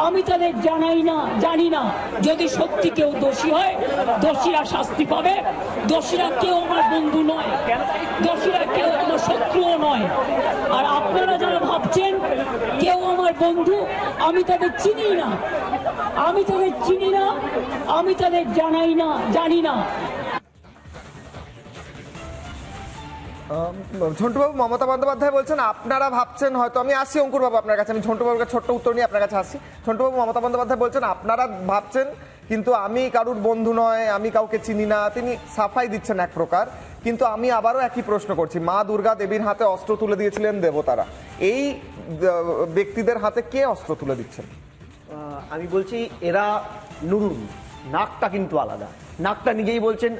আমি তাদের জানি না। যদি সত্যি কেউ দোষী হয়, দোষীরা শাস্তি পাবে। দোষীরা কেউ আমার বন্ধু নয়, দোষীরা কেউ আমার শত্রুও নয়। আর আপনারা যারা ভাবছেন কেউ আমার বন্ধু, আমি তাদের চিনি না, আমি তাদের চিনি না, আমি তাদের জানি না। ঝন্টুবাবু, মমতা বন্দ্যোপাধ্যায় বলছেন আপনারা ভাবছেন, হয়তো আমি আসছি অঙ্কুর বাবু আপনার কাছে, আমি ঝন্টুবাবুকে ছোট্ট উত্তর নিয়ে আপনার কাছে আসছি। ঝন্টুবাবু, মমতা বন্দ্যোপাধ্যায় বলছেন আপনারা ভাবছেন, কিন্তু আমি কারুর বন্ধু নয়, আমি কাউকে চিনি না, তিনি সাফাই দিচ্ছেন এক প্রকার। কিন্তু আমি আবারও একই প্রশ্ন করছি, মা দুর্গা দেবীর হাতে অস্ত্র তুলে দিয়েছিলেন দেবতারা, এই ব্যক্তিদের হাতে কে অস্ত্র তুলে দিচ্ছেন? আমি বলছি এরা নুরুন, নাকটা কিন্তু আলাদা। নাকটা নিজেই বলছেন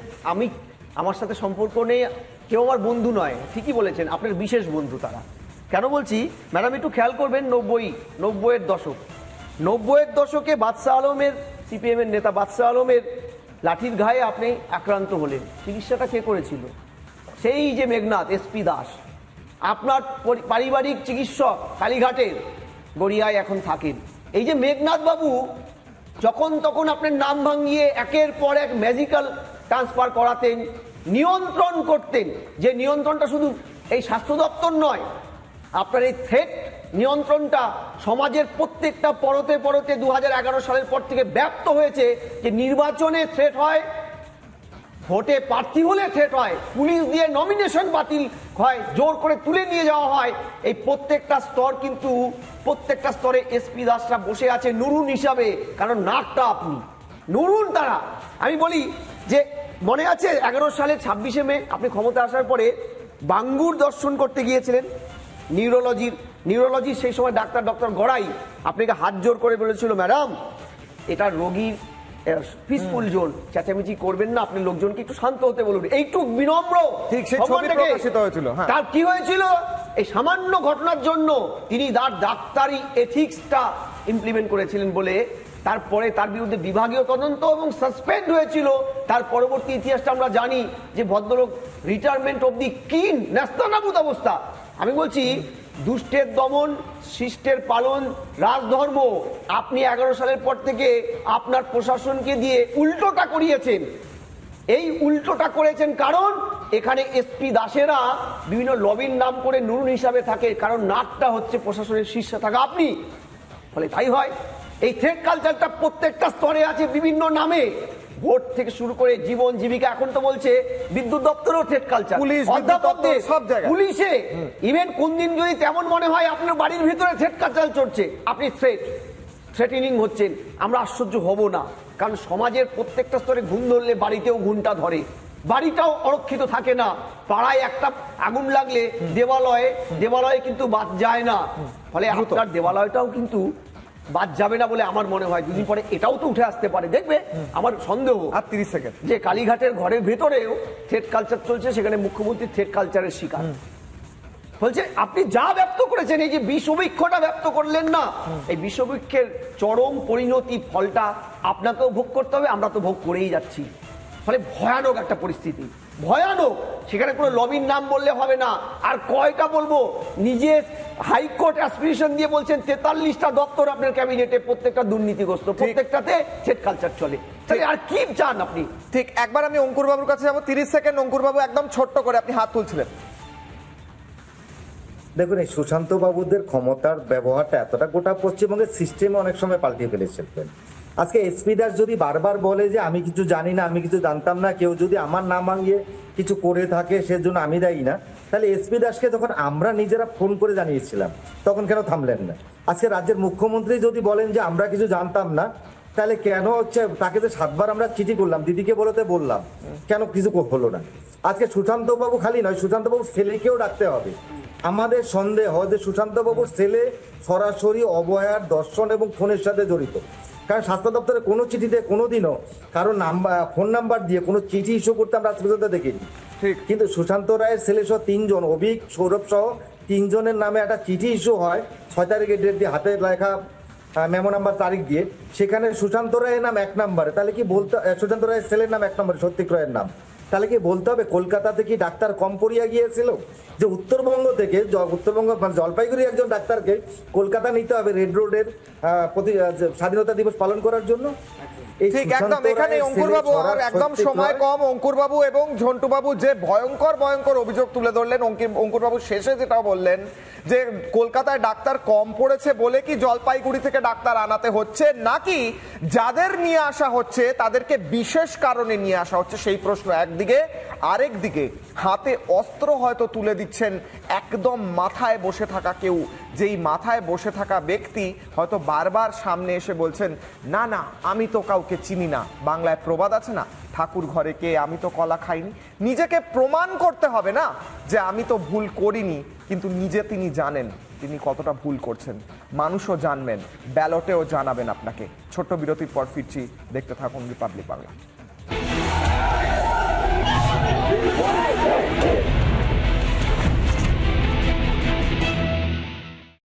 আমার সাথে সম্পর্ক নেই, কেউ আমার বন্ধু নয়। ঠিকই বলেছেন, আপনার বিশেষ বন্ধু তারা। কেন বলছি ম্যাডাম, একটু খেয়াল করবেন, 90-এর দশক, 90-এর দশকে বাদশাহ আলমের, সিপিএমের নেতা বাদশাহ আলমের লাঠির ঘায়ে আপনি আক্রান্ত হলেন, চিকিৎসাটা কে করেছিল? সেই যে মেঘনাথ, SP দাস, আপনার পারিবারিক চিকিৎসক, কালীঘাটের গড়িয়ায় এখন থাকেন। এই যে মেঘনাথ বাবু যখন তখন আপনার নাম ভাঙিয়ে একের পর এক ম্যাজিক্যাল ট্রান্সফার করাতেন, নিয়ন্ত্রণ করতেন, যে নিয়ন্ত্রণটা শুধু এই স্বাস্থ্য দপ্তর নয়, আপনার এই থ্রেট নিয়ন্ত্রণটা সমাজের প্রত্যেকটা পরতে পরতে 2011 সালের পর থেকে ব্যাপ্ত হয়েছে। যে নির্বাচনে থ্রেট হয়, ভোটে প্রার্থী হলে থ্রেট হয়, পুলিশ দিয়ে নমিনেশন বাতিল হয়, জোর করে তুলে নিয়ে যাওয়া হয়। এই প্রত্যেকটা স্তর কিন্তু প্রত্যেকটা স্তরে এসপি দাসরা বসে আছে নুরুন হিসাবে, কারণ নাকটা আপনি নুরুন তারা। আমি বলি যে মনে আছে 11 সালের 26শে মে আপনি ক্ষমতা আসার পরে বাঙ্গুর দর্শন করতে গিয়েছিলেন, নিউরোলজির সেই সময় ডক্টর গড়াই আপনাকে হাত জোর করে বলেছিল, ম্যাডাম এটা রোগীর পিসফুল জোন, চেঁচামেচি করবেন না, আপনি লোকজনকে একটু শান্ত হতে বলুন, এইটুক বিনম্র। ঠিক সেই ছবি প্রকাশিত হয়েছিল। তার কি হয়েছিল? এই সামান্য ঘটনার জন্য তিনি তার ডাক্তারি এথিক্সটা ইমপ্লিমেন্ট করেছিলেন বলে তারপরে তার বিরুদ্ধে বিভাগীয় তদন্ত এবং সাসপেন্ড হয়েছিল। তার পরবর্তী ইতিহাসটা আমরা জানি যে ভদ্রলোক রিটায়ারমেন্ট অবধি কিন ন্যস্তানাবুদ অবস্থা। আমি বলছি দুষ্টের দমন, শিষ্টের পালন, রাজধর্ম আপনি 11 সালের পর থেকে আপনার প্রশাসনকে দিয়ে উল্টোটা করিয়েছেন। এই উল্টোটা করেছেন কারণ এখানে এসপি দাসেরা বিভিন্ন লবির নাম করে নুরুন হিসাবে থাকে, কারণ নাকটা হচ্ছে প্রশাসনের শীর্ষে থাকা আপনি। ফলে তাই হয় এই থ্রেট কালচারটা প্রত্যেকটা স্তরে আছে বিভিন্ন নামে, ভোট থেকে শুরু করে জীবন জীবিকা, এখন তো বলছে বিদ্যুৎ দপ্তরও থ্রেট কালচার, অধ্যাপকদের সব জায়গায়, পুলিশে, ইভেন কোন দিন যদি তেমন মনে হয় আপনার বাড়ির ভিতরে থ্রেট কালচার চলছে, আপনি থ্রেটেনিং হচ্ছেন। আমরা আশ্চর্য হব না, কারণ সমাজের প্রত্যেকটা স্তরে ঘুম ধরলে বাড়িতেও ঘুমটা ধরে, বাড়িটাও অরক্ষিত থাকে না। পাড়ায় একটা আগুন লাগলে দেবালয়ে কিন্তু বাদ যায় না, ফলে আপনার দেবালয়টাও কিন্তু বাদ যাবে না বলে আমার মনে হয়। দুদিন পরে এটাও তো উঠে আসতে পারে, দেখবে আমার সন্দেহ। আর 30 সেকেন্ড, যে কালীঘাটের ঘরের ভেতরেও থ্রেট কালচার চলছে, সেখানে মুখ্যমন্ত্রী থ্রেট কালচারের শিকার। বলছে আপনি যা ব্যক্ত করেছেন, এই যে বিষবৃক্ষটা ব্যক্ত করলেন না, এই বিষবৃক্ষের চরম পরিণতি ফলটা আপনাকেও ভোগ করতে হবে, আমরা তো ভোগ করেই যাচ্ছি। ফলে ভয়ানক একটা পরিস্থিতি, ভয়ানক। সেখানে কোনো লবির নাম বললে হবে না। আর কয়টা বলবো, নিজে হাইকোর্ট অ্যাসপিরেশন দিয়ে বলছেন 43টা দপ্তর আপনার ক্যাবিনেটে, প্রত্যেকটা দুর্নীতিগ্রস্ত, প্রত্যেকটাতে থ্রেট কালচার চলে। তাহলে আর কি চান আপনি? ঠিক, একবার আমি অঙ্কুর বাবুর কাছে যাবো। 30 সেকেন্ড অঙ্কুর বাবু, একদম ছোট্ট করে, আপনি হাত তুলছিলেন। দেখুন, এই সুশান্ত বাবুদের ক্ষমতার ব্যবহারটা এতটা গোটা পশ্চিমবঙ্গের সিস্টেমে অনেক সময় পাল্টিয়ে ফেলেছিলেন। আজকে এসপি দাস যদি বারবার বলে যে আমি কিছু জানি না, আমি কিছু জানতাম না, কেউ যদি আমার নাম ভাঙিয়ে কিছু করে থাকে সেজন্য আমি দায়ী না, তাহলে এসপি দাসকে যখন আমরা নিজেরা ফোন করে জানিয়েছিলাম তখন কেন থামলেন না? আজকে রাজ্যের মুখ্যমন্ত্রী যদি বলেন যে আমরা কিছু জানতাম না, তাহলে কেন হচ্ছে তাকে যে 7 বার আমরা চিঠি করলাম, দিদিকে বলতে বললাম, কেন কিছু হলো না? আজকে সুশান্ত বাবু খালি নয়, সুশান্ত বাবুর ছেলেকেও ডাকতে হবে। আমাদের সন্দেহ যে সুশান্ত বাবুর ছেলে সরাসরি অবহেলার, দর্শন এবং ফোনের সাথে জড়িত। কারণ স্বাস্থ্য দপ্তরে কোনো চিঠিতে কোনোদিনও কারো নাম্বার, ফোন নাম্বার দিয়ে কোনো চিঠি ইস্যু করতে আমরা আজ পর্যন্ত দেখিনি। কিন্তু সুশান্ত রায়ের ছেলে সহ 3 জন, অভিক, সৌরভ সহ 3 জনের নামে একটা চিঠি ইস্যু হয় 6 তারিখের ডেট দিয়ে, হাতে লেখা মেমো নাম্বার তারিখ দিয়ে, সেখানে সুশান্ত রায়ের নাম 1 নম্বরে। তাহলে কি বলতে, সুশান্ত রায়ের ছেলের নাম 1 নম্বরে, সত্যিক রায়ের নাম, তাহলে কি বলতে হবে কলকাতাতে কি ডাক্তার কম পড়িয়া গিয়েছিল? যে উত্তরবঙ্গ থেকে, উত্তরবঙ্গ মানে জলপাইগুড়ি একজন ডাক্তারকে কলকাতা নিতে হবে রেড রোডের স্বাধীনতা দিবস পালন করার জন্য? ঠিক, একদম। এখানে অঙ্কুর বাবু, আর একদম সময় কম, অঙ্কুর বাবু এবং ঝন্টু বাবু যে ভয়ঙ্কর ভয়ঙ্কর অভিযোগ তুলে ধরলেন। অঙ্কুর বাবু শেষে যেটা বললেন যে কলকাতায় ডাক্তার কম পড়েছে বলে কি জলপাইগুড়ি থেকে ডাক্তার আনাতে হচ্ছে, নাকি যাদের নিয়ে আসা হচ্ছে তাদেরকে বিশেষ কারণে নিয়ে আসা হচ্ছে, সেই প্রশ্ন একদিকে। আরেক দিকে হাতে অস্ত্র হয়তো তুলে দিচ্ছেন একদম মাথায় বসে থাকা কেউ, যেই মাথায় বসে থাকা ব্যক্তি হয়তো বারবার সামনে এসে বলছেন, না না আমি তো কাউকে চিনি না। বাংলায় প্রবাদ আছে না, ঠাকুর ঘরে কে, আমি তো কলা খাইনি। নিজেকে প্রমাণ করতে হবে না যে আমি তো ভুল করিনি, কিন্তু নিজে তিনি জানেন তিনি কতটা ভুল করছেন। মানুষও জানবেন, ব্যালটেও জানাবেন আপনাকে। ছোট্ট বিরতির পর ফিরছি, দেখতে থাকুন রিপাবলিক বাংলা।